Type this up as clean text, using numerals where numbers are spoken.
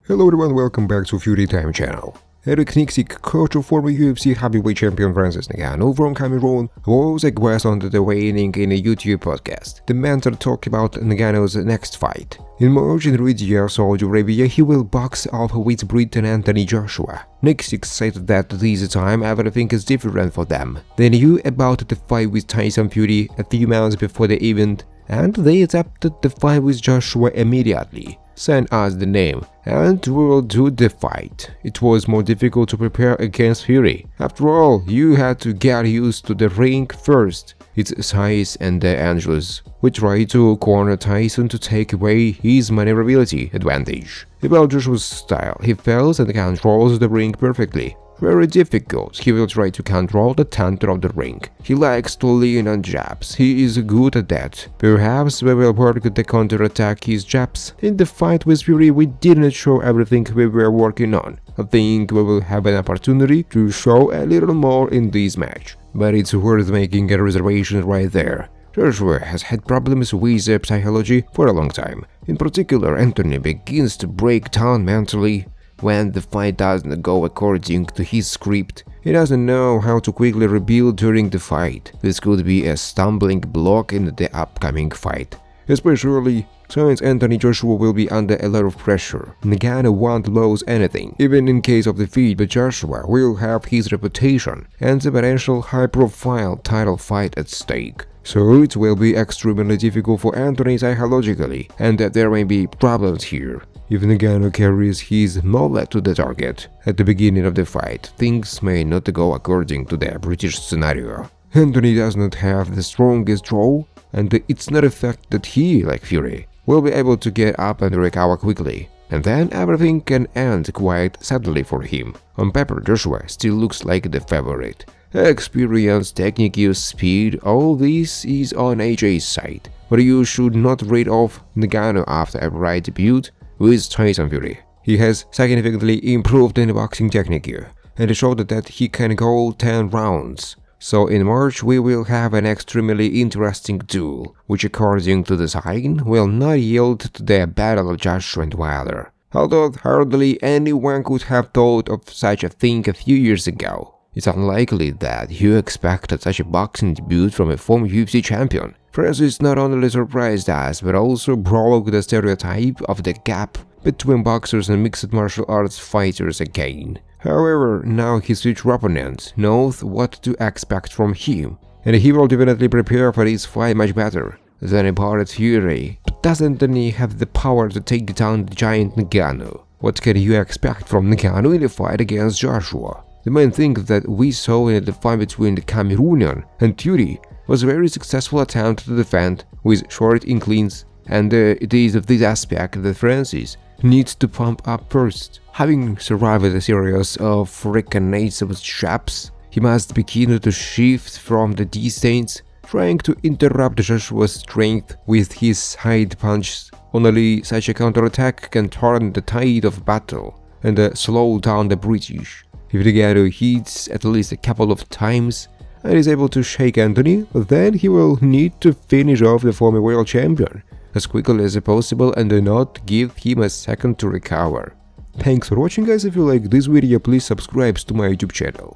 Hello everyone, welcome back to Fury Time channel. Niksik, coach of former UFC heavyweight champion Francis Ngannou from Cameroon, was a guest on the Weighing in a YouTube podcast. The mentor talked about Ngannou's next fight. In March in Riyadh, Saudi Arabia, he will box off with Briton Anthony Joshua. Nixik said that this time everything is different for them. They knew about the fight with Tyson Fury a few months before the event, and they accepted the fight with Joshua immediately. Send us the name, and we will do the fight. It was more difficult to prepare against Fury. After all, you had to get used to the ring first, its size and the angles. We tried to corner Tyson to take away his maneuverability advantage. About Joshua's style, he fails and controls the ring perfectly. Very difficult. He will try to control the center of the ring. He likes to lean on jabs. He is good at that. Perhaps we will work to counterattack his jabs. In the fight with Fury, we didn't show everything we were working on. I think we will have an opportunity to show a little more in this match. But it's worth making a reservation right there. Joshua has had problems with psychology for a long time. In particular, Anthony begins to break down mentally when the fight doesn't go according to his script. He doesn't know how to quickly rebuild during the fight. This could be a stumbling block in the upcoming fight, especially since Anthony Joshua will be under a lot of pressure. Ngannou won't lose anything, even in case of defeat, but Joshua will have his reputation and the potential high-profile title fight at stake. So it will be extremely difficult for Anthony psychologically, and that there may be problems here. If Ngannou carries his mullet to the target at the beginning of the fight, things may not go according to the British scenario. Anthony does not have the strongest draw, and it's not a fact that he, like Fury, will be able to get up and recover quickly. And then everything can end quite suddenly for him. On paper, Joshua still looks like the favorite. Experience, technique, speed, all this is on AJ's side. But you should not read off Ngannou after a right debut with Tyson Fury. He has significantly improved in boxing technique and showed that he can go 10 rounds. So in March we will have an extremely interesting duel, which according to the sign will not yield to the battle of Joshua and Wilder. Although hardly anyone could have thought of such a thing a few years ago. It's unlikely that you expected such a boxing debut from a former UFC champion. Francis not only surprised us, but also broke the stereotype of the gap between boxers and mixed martial arts fighters again. However, now his future opponent knows what to expect from him, and he will definitely prepare for this fight much better than opponent Fury. But doesn't Anthony have the power to take down the giant Ngannou? What can you expect from Ngannou in the fight against Joshua? The main thing that we saw in the fight between the Cameroonian and Fury was a very successful attempt to defend with short inclines, and it is of this aspect that Francis needs to pump up first. Having survived a series of reconnaissance jabs, he must begin to shift from the distance, trying to interrupt Joshua's strength with his side punches. Only such a counterattack can turn the tide of battle and slow down the British. If Ngannou hits at least a couple of times and is able to shake Anthony, then he will need to finish off the former world champion as quickly as possible and not give him a second to recover. Thanks for watching guys. If you like this video, please subscribe to my YouTube channel.